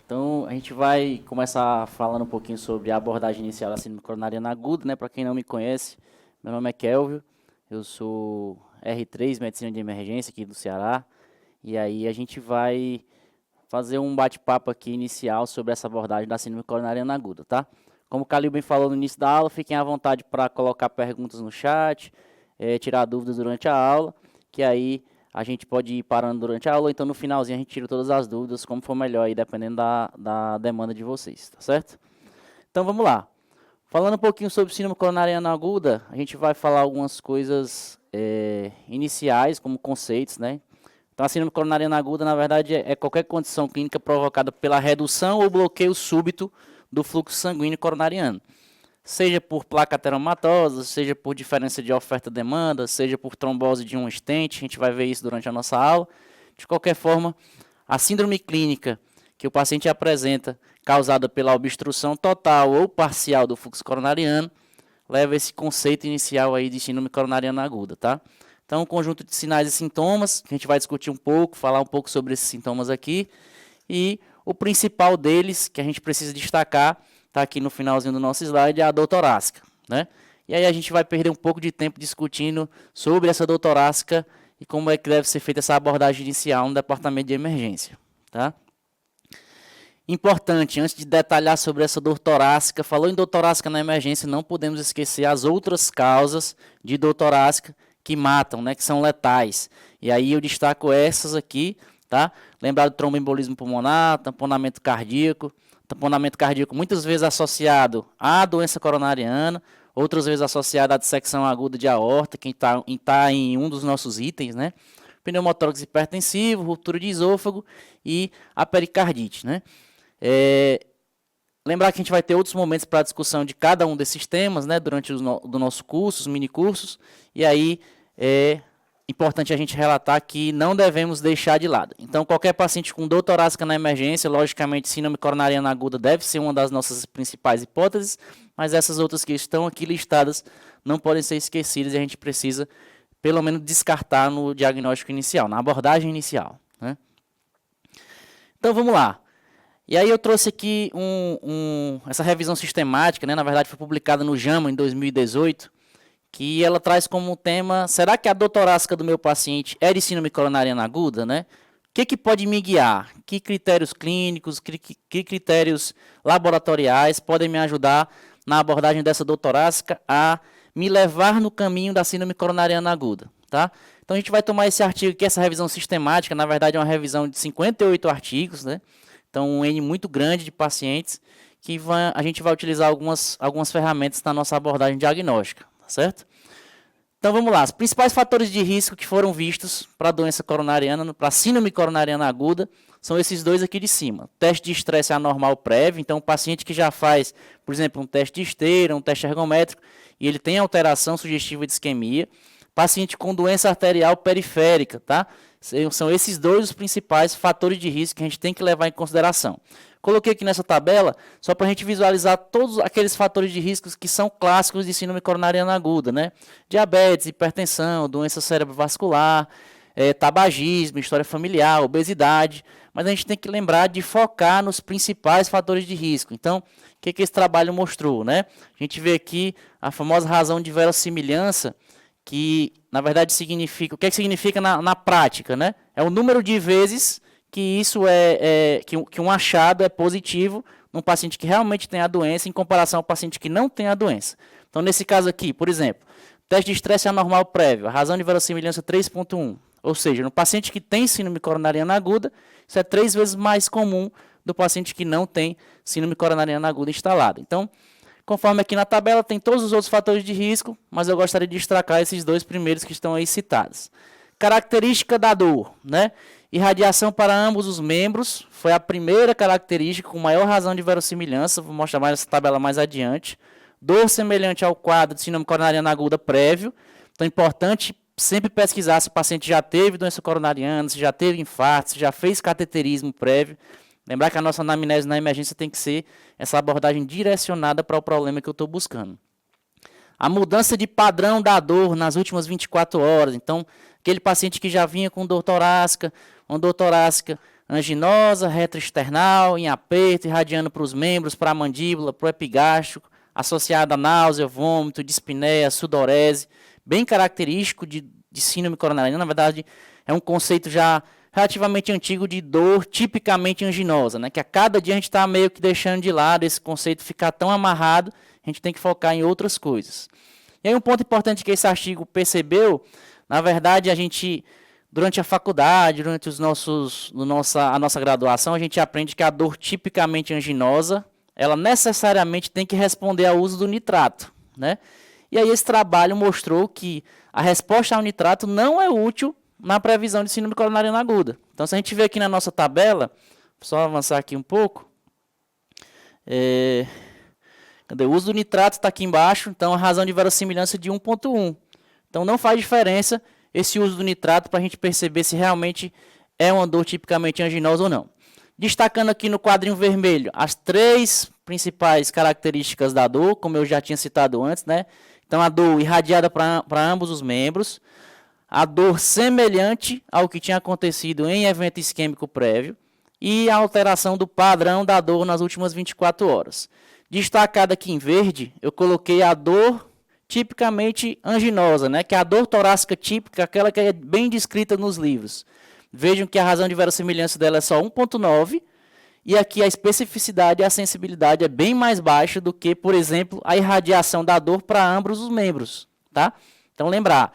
Então, a gente vai começar falando um pouquinho sobre a abordagem inicial da síndrome coronariana aguda, né? Para quem não me conhece, meu nome é Kelvio, eu sou R3, Medicina de Emergência aqui do Ceará, e aí a gente vai fazer um bate-papo aqui inicial sobre essa abordagem da síndrome coronariana aguda, tá? Como o Calil bem falou no início da aula, fiquem à vontade para colocar perguntas no chat, tirar dúvidas durante a aula, que aí a gente pode ir parando durante a aula, então no finalzinho a gente tira todas as dúvidas, como for melhor aí, dependendo da demanda de vocês, tá certo? Então vamos lá. Falando um pouquinho sobre síndrome coronariana aguda, a gente vai falar algumas coisas iniciais, como conceitos, né? Então a síndrome coronariana aguda, na verdade, é qualquer condição clínica provocada pela redução ou bloqueio súbito do fluxo sanguíneo coronariano. Seja por placa ateromatosa, seja por diferença de oferta-demanda, seja por trombose de um stent, a gente vai ver isso durante a nossa aula. De qualquer forma, a síndrome clínica que o paciente apresenta, causada pela obstrução total ou parcial do fluxo coronariano, leva esse conceito inicial aí de síndrome coronariana aguda, tá? Então, um conjunto de sinais e sintomas, que a gente vai discutir um pouco, falar um pouco sobre esses sintomas aqui, e o principal deles, que a gente precisa destacar, está aqui no finalzinho do nosso slide, é a dor torácica, né? E aí a gente vai perder um pouco de tempo discutindo sobre essa dor torácica e como é que deve ser feita essa abordagem inicial no departamento de emergência, tá? Importante, antes de detalhar sobre essa dor torácica, falou em dor torácica na emergência, não podemos esquecer as outras causas de dor torácica que matam, né, que são letais. E aí eu destaco essas aqui, tá? Lembrar do tromboembolismo pulmonar, tamponamento cardíaco muitas vezes associado à doença coronariana, outras vezes associado à dissecção aguda de aorta, que está em um dos nossos itens, né? Pneumotórax hipertensivo, ruptura de esôfago e a pericardite, né? Lembrar que a gente vai ter outros momentos para a discussão de cada um desses temas, né, durante do nosso curso, os minicursos, e aí é importante a gente relatar que não devemos deixar de lado. Então, qualquer paciente com dor torácica na emergência, logicamente, síndrome coronariana aguda deve ser uma das nossas principais hipóteses, mas essas outras que estão aqui listadas não podem ser esquecidas e a gente precisa, pelo menos, descartar no diagnóstico inicial, na abordagem inicial, né? Então, vamos lá. E aí eu trouxe aqui essa revisão sistemática, né, na verdade foi publicada no JAMA em 2018, que ela traz como tema, será que a dor torácica do meu paciente é de síndrome coronariana aguda, né? O que pode me guiar? Que critérios clínicos, que critérios laboratoriais podem me ajudar na abordagem dessa dor torácica a me levar no caminho da síndrome coronariana aguda, tá? Então a gente vai tomar esse artigo aqui, essa revisão sistemática, na verdade é uma revisão de 58 artigos, né? Então, um N muito grande de pacientes que a gente vai utilizar algumas ferramentas na nossa abordagem diagnóstica, tá certo? Então, vamos lá. Os principais fatores de risco que foram vistos para a doença coronariana, para a síndrome coronariana aguda, são esses dois aqui de cima. Teste de estresse anormal prévio, então, o paciente que já faz, por exemplo, um teste de esteira, um teste ergométrico, e ele tem alteração sugestiva de isquemia. Paciente com doença arterial periférica, tá? São esses dois os principais fatores de risco que a gente tem que levar em consideração. Coloquei aqui nessa tabela só para a gente visualizar todos aqueles fatores de risco que são clássicos de síndrome coronariana aguda, né? Diabetes, hipertensão, doença cerebrovascular, tabagismo, história familiar, obesidade. Mas a gente tem que lembrar de focar nos principais fatores de risco. Então, o que esse trabalho mostrou, né? A gente vê aqui a famosa razão de verossimilhança, que na verdade significa, o que significa na prática, né? É o número de vezes que isso que um achado é positivo num paciente que realmente tem a doença em comparação ao paciente que não tem a doença. Então, nesse caso aqui, por exemplo, teste de estresse anormal prévio, a razão de verossimilhança 3.1, ou seja, no paciente que tem síndrome coronariana aguda, isso é 3 vezes mais comum do paciente que não tem síndrome coronariana aguda instalada. Então, conforme aqui na tabela, tem todos os outros fatores de risco, mas eu gostaria de destacar esses dois primeiros que estão aí citados. Característica da dor, né? Irradiação para ambos os membros, foi a primeira característica com maior razão de verossimilhança, vou mostrar mais essa tabela mais adiante. Dor semelhante ao quadro de síndrome coronariana aguda prévio, então é importante sempre pesquisar se o paciente já teve doença coronariana, se já teve infarto, se já fez cateterismo prévio. Lembrar que a nossa anamnese na emergência tem que ser essa abordagem direcionada para o problema que eu estou buscando. A mudança de padrão da dor nas últimas 24 horas. Então, aquele paciente que já vinha com dor torácica, uma dor torácica anginosa, retroexternal, em aperto, irradiando para os membros, para a mandíbula, para o epigástrico, associada a náusea, vômito, dispneia, sudorese, bem característico de síndrome coronariana. Na verdade, é um conceito já relativamente antigo de dor tipicamente anginosa, né? Que a cada dia a gente está meio que deixando de lado esse conceito, ficar tão amarrado, a gente tem que focar em outras coisas. E aí um ponto importante que esse artigo percebeu, na verdade, a gente, durante a faculdade, durante a nossa graduação, a gente aprende que a dor tipicamente anginosa, ela necessariamente tem que responder ao uso do nitrato, né? E aí esse trabalho mostrou que a resposta ao nitrato não é útil na previsão de síndrome coronariana aguda. Então, se a gente vê aqui na nossa tabela, só avançar aqui um pouco, o uso do nitrato está aqui embaixo, então a razão de verossimilhança de 1,1. Então, não faz diferença esse uso do nitrato para a gente perceber se realmente é uma dor tipicamente anginosa ou não. Destacando aqui no quadrinho vermelho as 3 principais características da dor, como eu já tinha citado antes, né? Então, a dor irradiada para ambos os membros, a dor semelhante ao que tinha acontecido em evento isquêmico prévio e a alteração do padrão da dor nas últimas 24 horas. Destacado aqui em verde, eu coloquei a dor tipicamente anginosa, né? Que é a dor torácica típica, aquela que é bem descrita nos livros. Vejam que a razão de verossimilhança dela é só 1,9 e aqui a especificidade e a sensibilidade é bem mais baixa do que, por exemplo, a irradiação da dor para ambos os membros, tá? Então, lembrar,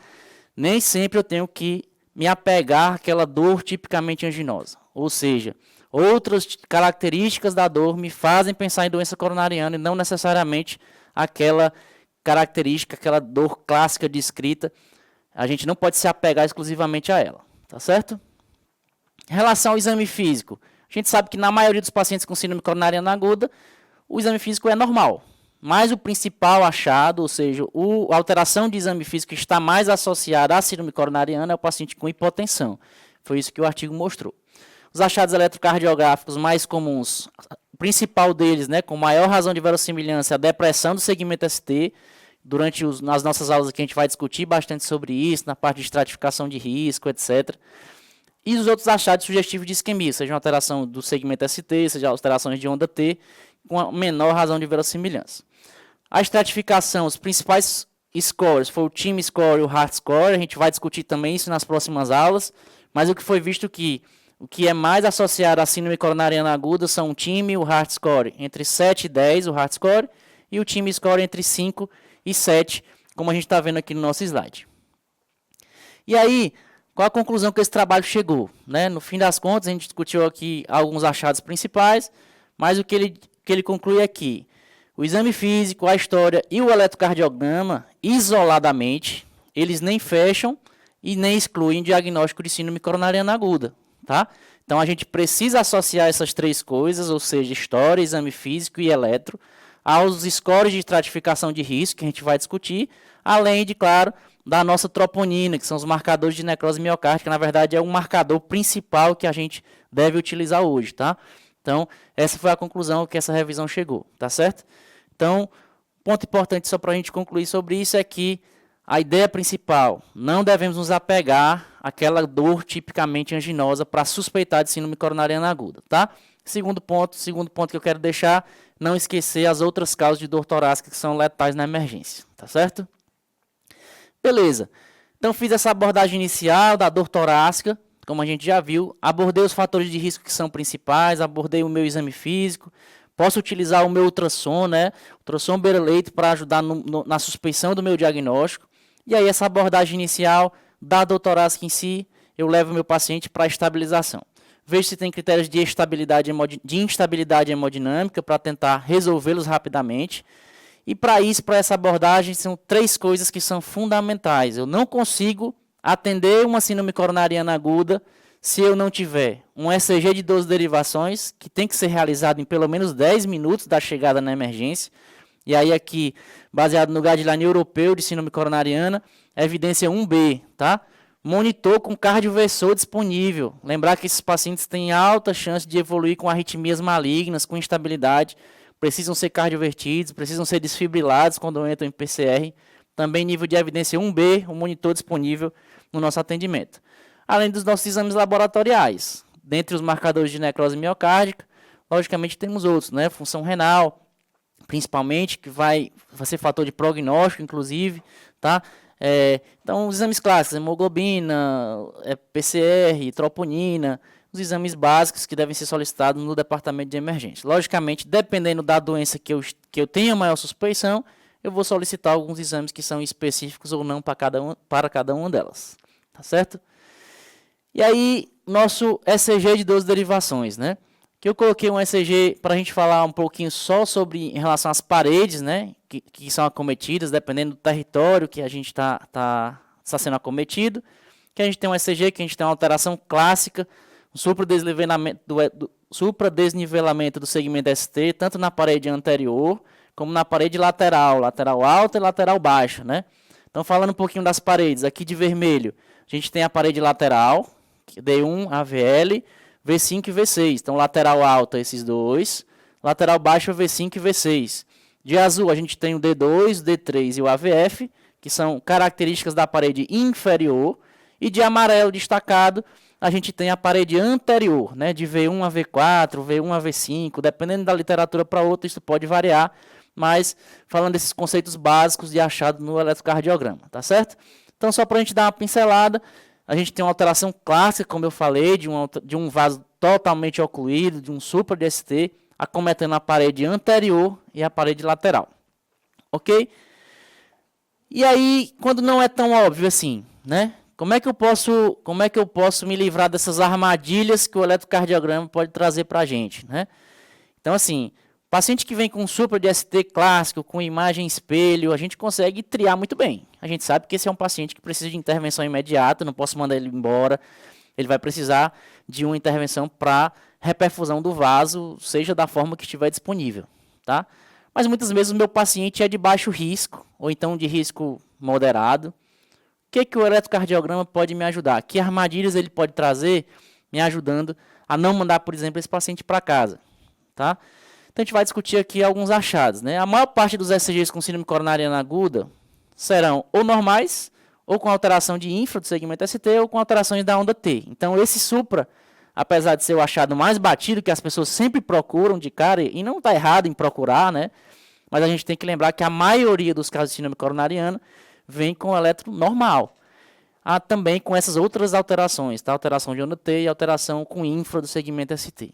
nem sempre eu tenho que me apegar àquela dor tipicamente anginosa. Ou seja, outras características da dor me fazem pensar em doença coronariana e não necessariamente aquela característica, aquela dor clássica descrita. A gente não pode se apegar exclusivamente a ela, tá certo? Em relação ao exame físico, a gente sabe que na maioria dos pacientes com síndrome coronariana aguda, o exame físico é normal. Mas o principal achado, ou seja, a alteração de exame físico que está mais associada à síndrome coronariana é o paciente com hipotensão. Foi isso que o artigo mostrou. Os achados eletrocardiográficos mais comuns, o principal deles, né, com maior razão de verossimilhança, é a depressão do segmento ST. Nas nossas aulas aqui a gente vai discutir bastante sobre isso, na parte de estratificação de risco, etc. E os outros achados sugestivos de isquemia, seja uma alteração do segmento ST, seja alterações de onda T, com a menor razão de verossimilhança. A estratificação, os principais scores foi o TIM score e o Heart score, a gente vai discutir também isso nas próximas aulas, mas o que foi visto que o que é mais associado à síndrome coronariana aguda são o TIM e o Heart score, entre 7 e 10 o Heart score, e o TIM score entre 5 e 7, como a gente está vendo aqui no nosso slide. E aí, qual a conclusão que esse trabalho chegou? Né? No fim das contas, a gente discutiu aqui alguns achados principais, mas o que ele conclui é que o exame físico, a história e o eletrocardiograma, isoladamente, eles nem fecham e nem excluem diagnóstico de síndrome coronariana aguda. Tá? Então, a gente precisa associar essas 3 coisas, ou seja, história, exame físico e eletro, aos scores de estratificação de risco, que a gente vai discutir, além de, claro, da nossa troponina, que são os marcadores de necrose miocárdica, na verdade é o marcador principal que a gente deve utilizar hoje, tá? Então, essa foi a conclusão que essa revisão chegou, tá certo? Então, ponto importante só para a gente concluir sobre isso é que a ideia principal, não devemos nos apegar àquela dor tipicamente anginosa para suspeitar de síndrome coronariana aguda, tá? Segundo ponto que eu quero deixar, não esquecer as outras causas de dor torácica que são letais na emergência, tá certo? Beleza, então fiz essa abordagem inicial da dor torácica, como a gente já viu, abordei os fatores de risco que são principais, abordei o meu exame físico, posso utilizar o meu ultrassom, né, ultrassom beira-leito para ajudar na suspeição do meu diagnóstico, e aí essa abordagem inicial da dor torácica em si, eu levo o meu paciente para a estabilização. Vejo se tem critérios de instabilidade hemodinâmica para tentar resolvê-los rapidamente. E para isso, para essa abordagem, são 3 coisas que são fundamentais. Eu não consigo atender uma síndrome coronariana aguda se eu não tiver um ECG de 12 derivações, que tem que ser realizado em pelo menos 10 minutos da chegada na emergência. E aí aqui, baseado no guideline europeu de síndrome coronariana, evidência 1B, tá? Monitor com cardioversor disponível. Lembrar que esses pacientes têm alta chance de evoluir com arritmias malignas, com instabilidade, precisam ser cardiovertidos, precisam ser desfibrilados quando entram em PCR. Também nível de evidência 1B, um monitor disponível no nosso atendimento. Além dos nossos exames laboratoriais. dentre os marcadores de necrose miocárdica, logicamente temos outros, né? Função renal, principalmente, que vai ser fator de prognóstico, inclusive, tá? Então, os exames clássicos, hemoglobina, PCR, troponina, os exames básicos que devem ser solicitados no departamento de emergência. Logicamente, dependendo da doença que eu tenha maior suspeição, eu vou solicitar alguns exames que são específicos ou não para cada uma delas, tá certo? E aí, nosso ECG de 12 derivações, né? Que eu coloquei um ECG para a gente falar um pouquinho só sobre em relação às paredes, né? Que são acometidas, dependendo do território que a gente está sendo acometido. Que a gente tem um ECG, que a gente tem uma alteração clássica, um supradesnivelamento do segmento ST, tanto na parede anterior, como na parede lateral alta e lateral baixa, né? Então, falando um pouquinho das paredes, aqui de vermelho, a gente tem a parede lateral, D1, AVL, V5 e V6. Então, lateral alta, esses dois. Lateral baixa, V5 e V6. De azul, a gente tem o D2, o D3 e o AVF, que são características da parede inferior. E de amarelo destacado, a gente tem a parede anterior, né? De V1 a V4, V1 a V5. Dependendo da literatura para outra, isso pode variar. Mas, falando desses conceitos básicos de achado no eletrocardiograma, tá certo? Então, só para a gente dar uma pincelada, a gente tem uma alteração clássica, como eu falei, de um vaso totalmente ocluído, de um supra de ST, acometendo a parede anterior e a parede lateral. Ok? E aí, quando não é tão óbvio assim, né? Como é que eu posso me livrar dessas armadilhas que o eletrocardiograma pode trazer para a gente, né? Então, assim, paciente que vem com supra de ST clássico, com imagem espelho, a gente consegue triar muito bem. A gente sabe que esse é um paciente que precisa de intervenção imediata, não posso mandar ele embora. Ele vai precisar de uma intervenção para reperfusão do vaso, seja da forma que estiver disponível, tá? Mas muitas vezes o meu paciente é de baixo risco, ou então de risco moderado. O que o eletrocardiograma pode me ajudar? Que armadilhas ele pode trazer me ajudando a não mandar, por exemplo, esse paciente para casa, tá? Então, a gente vai discutir aqui alguns achados, né? A maior parte dos ECGs com síndrome coronariana aguda serão ou normais, ou com alteração de infra do segmento ST, ou com alterações da onda T. Então, esse supra, apesar de ser o achado mais batido, que as pessoas sempre procuram de cara, e não está errado em procurar, né? Mas a gente tem que lembrar que a maioria dos casos de síndrome coronariana vem com eletro normal. Há também com essas outras alterações, tá? Alteração de onda T e alteração com infra do segmento ST.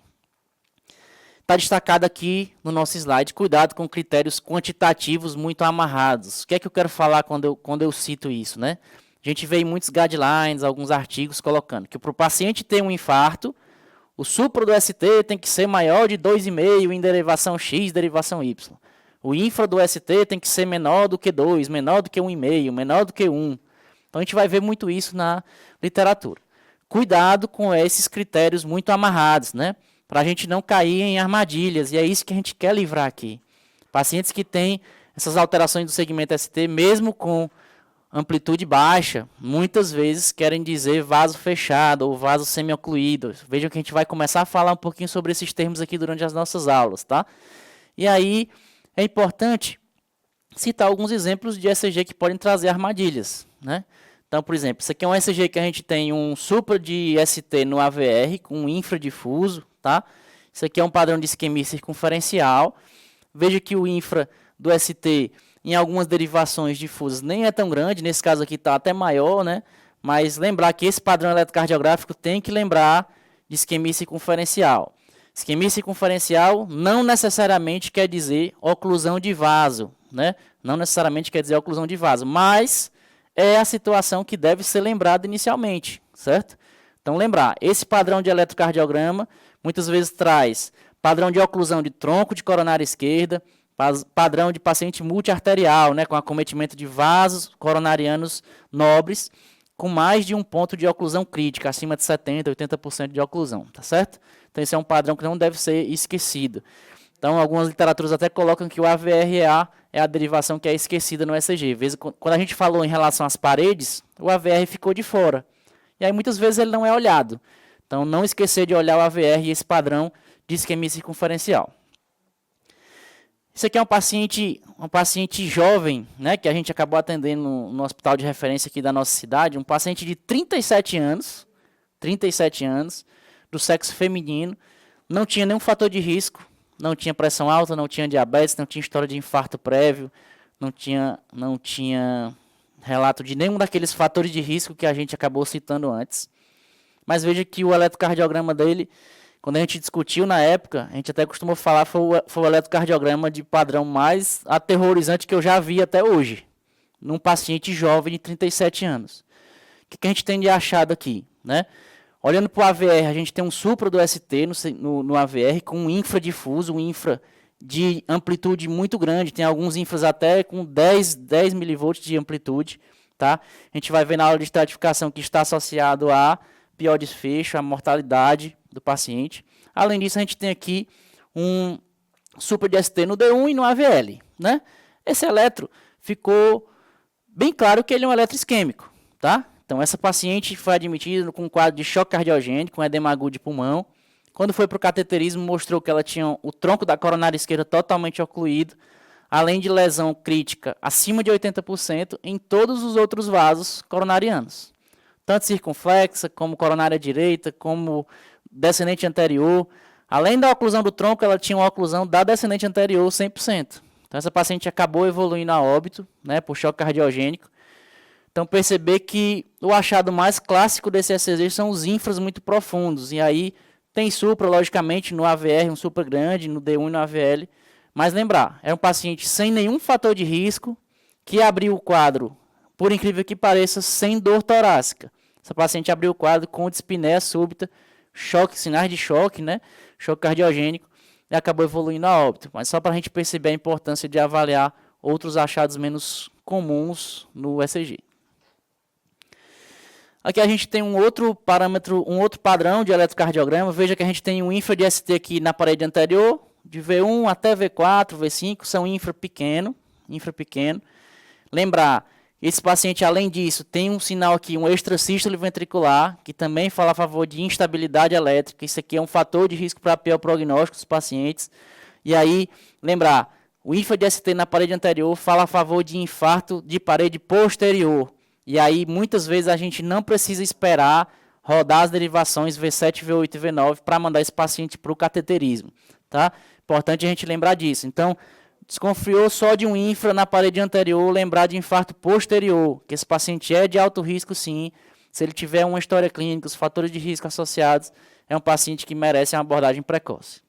Está destacado aqui no nosso slide, cuidado com critérios quantitativos muito amarrados. O que é que eu quero falar quando eu cito isso, né? A gente vê em muitos guidelines, alguns artigos colocando que para o paciente ter um infarto, o supra do ST tem que ser maior de 2,5 em derivação X, derivação Y. O infra do ST tem que ser menor do que 2, menor do que 1,5, menor do que 1. Então a gente vai ver muito isso na literatura. Cuidado com esses critérios muito amarrados, né? Para a gente não cair em armadilhas, e é isso que a gente quer livrar aqui. Pacientes que têm essas alterações do segmento ST, mesmo com amplitude baixa, muitas vezes querem dizer vaso fechado ou vaso semiocluído. Vejam que a gente vai começar a falar um pouquinho sobre esses termos aqui durante as nossas aulas, tá? E aí é importante citar alguns exemplos de ECG que podem trazer armadilhas, né? Então, por exemplo, isso aqui é um ECG que a gente tem um supra de ST no AVR com um infradifuso, tá? Isso aqui é um padrão de isquemia circunferencial. Veja que o infra do ST em algumas derivações difusas nem é tão grande, nesse caso aqui está até maior, né? Mas lembrar que esse padrão eletrocardiográfico tem que lembrar de isquemia circunferencial. Isquemia circunferencial não necessariamente quer dizer oclusão de vaso, né? Não necessariamente quer dizer oclusão de vaso, mas é a situação que deve ser lembrada inicialmente, certo? Então, lembrar, esse padrão de eletrocardiograma muitas vezes traz padrão de oclusão de tronco de coronária esquerda, padrão de paciente multiarterial, né, com acometimento de vasos coronarianos nobres, com mais de um ponto de oclusão crítica, acima de 70%, 80% de oclusão, tá certo? Então, esse é um padrão que não deve ser esquecido. Então, algumas literaturas até colocam que o AVRA é a derivação que é esquecida no ECG. Quando a gente falou em relação às paredes, o AVR ficou de fora. E aí, muitas vezes, ele não é olhado. Então, não esquecer de olhar o AVR e esse padrão de isquemia circunferencial. Esse aqui é um paciente jovem, né, que a gente acabou atendendo no hospital de referência aqui da nossa cidade, um paciente de 37 anos, do sexo feminino, não tinha nenhum fator de risco, não tinha pressão alta, não tinha diabetes, não tinha história de infarto prévio, não tinha relato de nenhum daqueles fatores de risco que a gente acabou citando antes. Mas veja que o eletrocardiograma dele, quando a gente discutiu na época, a gente até costumou falar, foi o eletrocardiograma de padrão mais aterrorizante que eu já vi até hoje, num paciente jovem de 37 anos. O que a gente tem de achado aqui, né? Olhando para o AVR, a gente tem um supra do ST no AVR com um infra difuso, um infra de amplitude muito grande, tem alguns infras até com 10 mV de amplitude, tá? A gente vai ver na aula de estratificação que está associado a pior desfecho, a mortalidade do paciente. Além disso, a gente tem aqui um supra de ST no D1 e no AVL, né? Esse eletro ficou bem claro que ele é um eletro isquêmico, tá? Então, essa paciente foi admitida com um quadro de choque cardiogênico, com edema agudo de pulmão. Quando foi para o cateterismo, mostrou que ela tinha o tronco da coronária esquerda totalmente ocluído, além de lesão crítica acima de 80% em todos os outros vasos coronarianos. Tanto circunflexa, como coronária direita, como descendente anterior. Além da oclusão do tronco, ela tinha uma oclusão da descendente anterior 100%. Então, essa paciente acabou evoluindo a óbito, né, por choque cardiogênico. Então, perceber que o achado mais clássico desse ECG são os infras muito profundos. E aí, tem supra, logicamente, no AVR, um supra grande, no D1 e no AVL. Mas lembrar, é um paciente sem nenhum fator de risco, que abriu o quadro, por incrível que pareça, sem dor torácica. Essa paciente abriu o quadro com dispneia súbita, choque, sinais de choque, né? Choque cardiogênico, e acabou evoluindo a óbito. Mas só para a gente perceber a importância de avaliar outros achados menos comuns no ECG. Aqui a gente tem um outro parâmetro, um outro padrão de eletrocardiograma. Veja que a gente tem um infra de ST aqui na parede anterior, de V1 até V4, V5, são infra pequeno. Lembrar, esse paciente, além disso, tem um sinal aqui, um extrasístole ventricular, que também fala a favor de instabilidade elétrica. Isso aqui é um fator de risco para pior prognóstico dos pacientes. E aí, lembrar, o infra de ST na parede anterior fala a favor de infarto de parede posterior. E aí, muitas vezes, a gente não precisa esperar rodar as derivações V7, V8 e V9 para mandar esse paciente para o cateterismo. Tá? Importante a gente lembrar disso. Então, desconfiou só de um infra na parede anterior, lembrar de infarto posterior, que esse paciente é de alto risco, sim. Se ele tiver uma história clínica, os fatores de risco associados, é um paciente que merece uma abordagem precoce.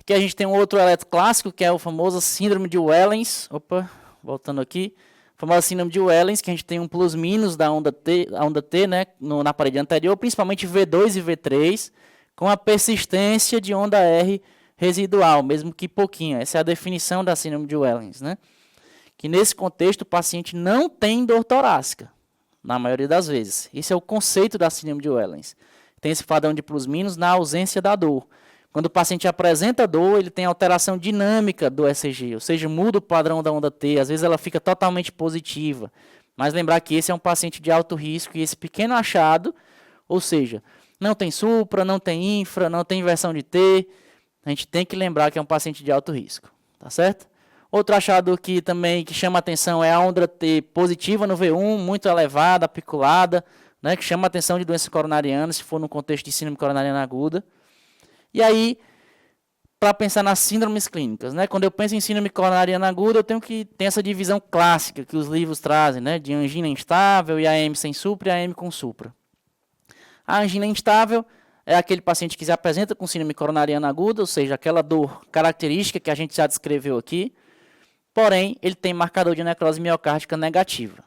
Aqui a gente tem um outro eletro clássico, que é o famoso síndrome de Wellens. Opa, voltando aqui. Famosa síndrome de Wellens, que a gente tem um plus-minus da onda T, né, na parede anterior, principalmente V2 e V3, com a persistência de onda R residual, mesmo que pouquinho. Essa é a definição da síndrome de Wellens, né? Que nesse contexto o paciente não tem dor torácica, na maioria das vezes. Esse é o conceito da síndrome de Wellens. Tem esse padrão de plus-minus na ausência da dor. Quando o paciente apresenta dor, ele tem alteração dinâmica do ECG, ou seja, muda o padrão da onda T, às vezes ela fica totalmente positiva. Mas lembrar que esse é um paciente de alto risco e esse pequeno achado, ou seja, não tem supra, não tem infra, não tem inversão de T, a gente tem que lembrar que é um paciente de alto risco, tá certo? Outro achado aqui também que chama atenção é a onda T positiva no V1, muito elevada, apiculada, né, que chama atenção de doença coronariana, se for no contexto de síndrome coronariana aguda. E aí, para pensar nas síndromes clínicas, né? Quando eu penso em síndrome coronariana aguda, eu tenho que ter essa divisão clássica que os livros trazem, né? De angina instável, IAM sem supra e IAM com supra. A angina instável é aquele paciente que se apresenta com síndrome coronariana aguda, ou seja, aquela dor característica que a gente já descreveu aqui, porém, ele tem marcador de necrose miocárdica negativa.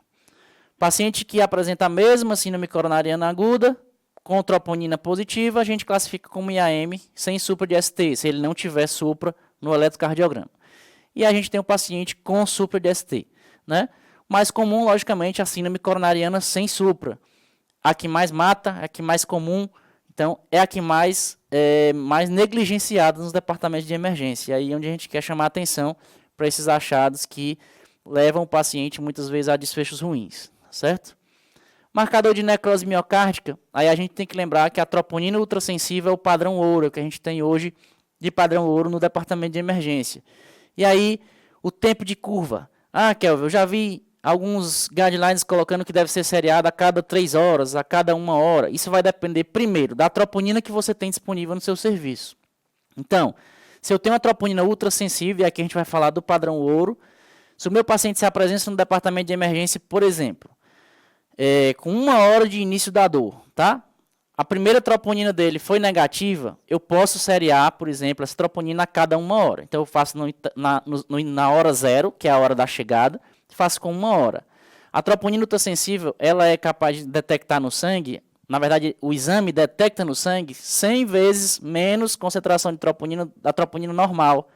Paciente que apresenta a mesma síndrome coronariana aguda, com troponina positiva, a gente classifica como IAM sem supra de ST, se ele não tiver supra no eletrocardiograma. E a gente tem um paciente com supra de ST, né? Mais comum, logicamente, a síndrome coronariana sem supra. A que mais mata, a que mais comum, então é a que mais negligenciada nos departamentos de emergência. E aí é onde a gente quer chamar a atenção para esses achados que levam o paciente muitas vezes a desfechos ruins, certo? Marcador de necrose miocárdica, aí a gente tem que lembrar que a troponina ultrassensível é o padrão ouro, que a gente tem hoje de padrão ouro no departamento de emergência. E aí, o tempo de curva. Ah, Kelvin, eu já vi alguns guidelines colocando que deve ser seriado a cada 3 horas, a cada 1 hora. Isso vai depender, primeiro, da troponina que você tem disponível no seu serviço. Então, se eu tenho uma troponina ultrassensível, e aqui a gente vai falar do padrão ouro, se o meu paciente se apresenta no departamento de emergência, por exemplo, com 1 hora de início da dor, tá? A primeira troponina dele foi negativa, eu posso seriar, por exemplo, essa troponina a cada 1 hora. Então, eu faço na hora 0, que é a hora da chegada, faço com 1 hora. A troponina ultrassensível, ela é capaz de detectar no sangue, na verdade, o exame detecta no sangue 100 vezes menos concentração de troponina da troponina normal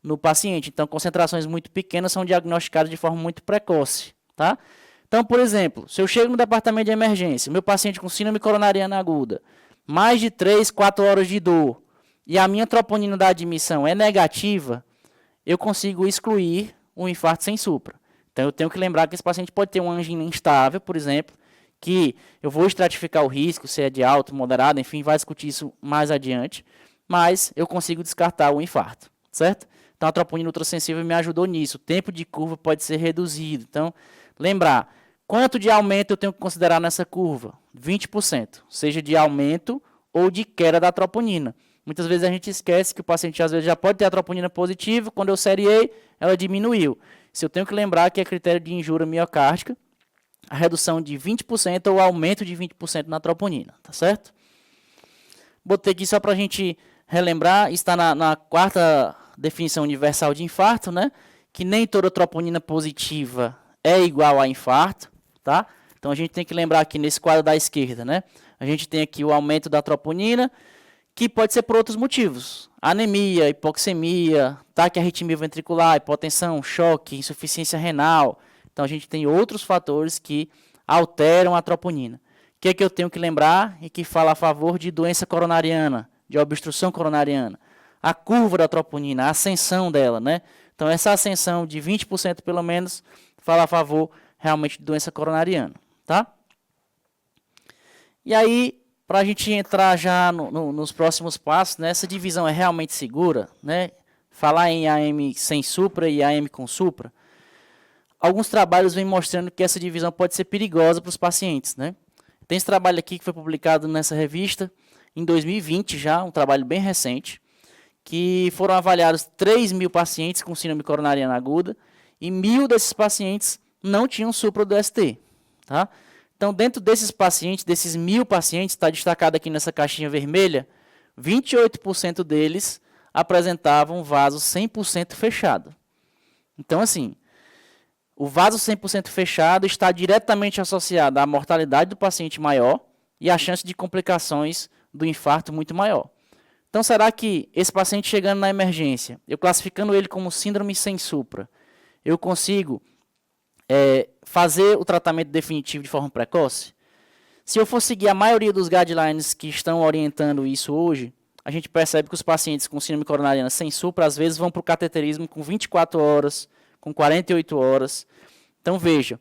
no paciente. Então, concentrações muito pequenas são diagnosticadas de forma muito precoce, tá? Então, por exemplo, se eu chego no departamento de emergência, meu paciente com síndrome coronariana aguda, mais de 3, 4 horas de dor, e a minha troponina da admissão é negativa, eu consigo excluir o infarto sem supra. Então, eu tenho que lembrar que esse paciente pode ter uma angina instável, por exemplo, que eu vou estratificar o risco, se é de alto, moderado, enfim, vai discutir isso mais adiante, mas eu consigo descartar o infarto, certo? Então, a troponina ultrassensível me ajudou nisso. O tempo de curva pode ser reduzido. Então, lembrar, quanto de aumento eu tenho que considerar nessa curva? 20%, seja de aumento ou de queda da troponina. Muitas vezes a gente esquece que o paciente às vezes já pode ter a troponina positiva, quando eu seriei, ela diminuiu. Se eu tenho que lembrar que é critério de injúria miocárdica, a redução de 20% ou aumento de 20% na troponina, tá certo? Botei aqui só para a gente relembrar, está na quarta definição universal de infarto, né? Que nem toda troponina positiva é igual a infarto, tá? Então a gente tem que lembrar aqui nesse quadro da esquerda, né? A gente tem aqui o aumento da troponina, que pode ser por outros motivos. Anemia, hipoxemia, taquiarritmia ventricular, hipotensão, choque, insuficiência renal. Então, a gente tem outros fatores que alteram a troponina. O que é que eu tenho que lembrar e que fala a favor de doença coronariana, de obstrução coronariana? A curva da troponina, a ascensão dela, né? Então, essa ascensão de 20% pelo menos fala a favor realmente de doença coronariana, tá? E aí, para a gente entrar já nos próximos passos, né, essa divisão é realmente segura, né? Falar em AM sem supra e AM com supra, alguns trabalhos vêm mostrando que essa divisão pode ser perigosa para os pacientes, né? Tem esse trabalho aqui que foi publicado nessa revista em 2020 já, um trabalho bem recente, que foram avaliados 3.000 pacientes com síndrome coronariana aguda e 1.000 desses pacientes não tinham supra do ST, tá? Então, dentro desses pacientes, desses 1.000 pacientes, está destacado aqui nessa caixinha vermelha, 28% deles apresentavam vaso 100% fechado. Então, assim, o vaso 100% fechado está diretamente associado à mortalidade do paciente maior e à chance de complicações do infarto muito maior. Então, será que esse paciente chegando na emergência, eu classificando ele como síndrome sem supra, eu consigo fazer o tratamento definitivo de forma precoce? Se eu for seguir a maioria dos guidelines que estão orientando isso hoje, a gente percebe que os pacientes com síndrome coronariana sem supra, às vezes, vão para o cateterismo com 24 horas, com 48 horas. Então, vejam,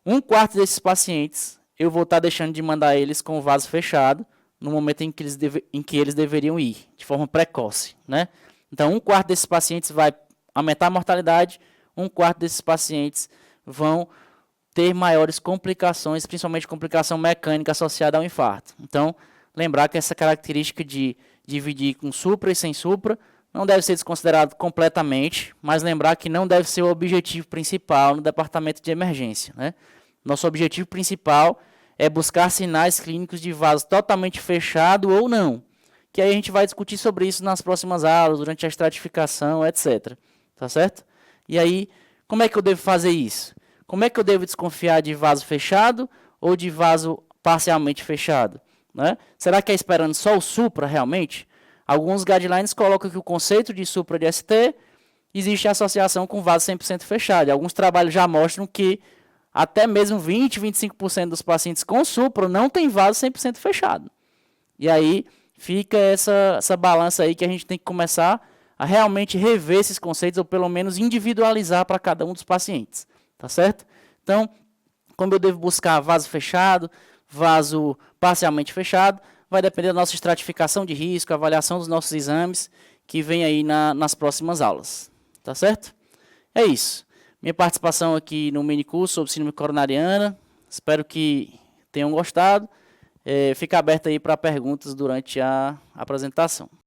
1/4 desses pacientes, eu vou estar deixando de mandar eles com o vaso fechado, no momento em que eles deveriam ir, de forma precoce, né? Então, 1/4 desses pacientes vai aumentar a mortalidade, 1/4 desses pacientes vão ter maiores complicações, principalmente complicação mecânica associada ao infarto. Então, lembrar que essa característica de dividir com supra e sem supra não deve ser desconsiderado completamente, mas lembrar que não deve ser o objetivo principal no departamento de emergência, né? Nosso objetivo principal é buscar sinais clínicos de vaso totalmente fechado ou não, que aí a gente vai discutir sobre isso nas próximas aulas, durante a estratificação, etc. Tá certo? E aí, como é que eu devo fazer isso? Como é que eu devo desconfiar de vaso fechado ou de vaso parcialmente fechado, né? Será que é esperando só o supra realmente? Alguns guidelines colocam que o conceito de supra de ST existe associação com vaso 100% fechado. E alguns trabalhos já mostram que até mesmo 20, 25% dos pacientes com supra não tem vaso 100% fechado. E aí fica essa balança aí que a gente tem que começar a realmente rever esses conceitos, ou pelo menos individualizar para cada um dos pacientes. Tá certo? Então, como eu devo buscar vaso fechado, vaso parcialmente fechado, vai depender da nossa estratificação de risco, avaliação dos nossos exames, que vem aí nas próximas aulas. Tá certo? É isso. minha participação aqui no minicurso sobre síndrome coronariana. Espero que tenham gostado. Fica aberto aí para perguntas durante a apresentação.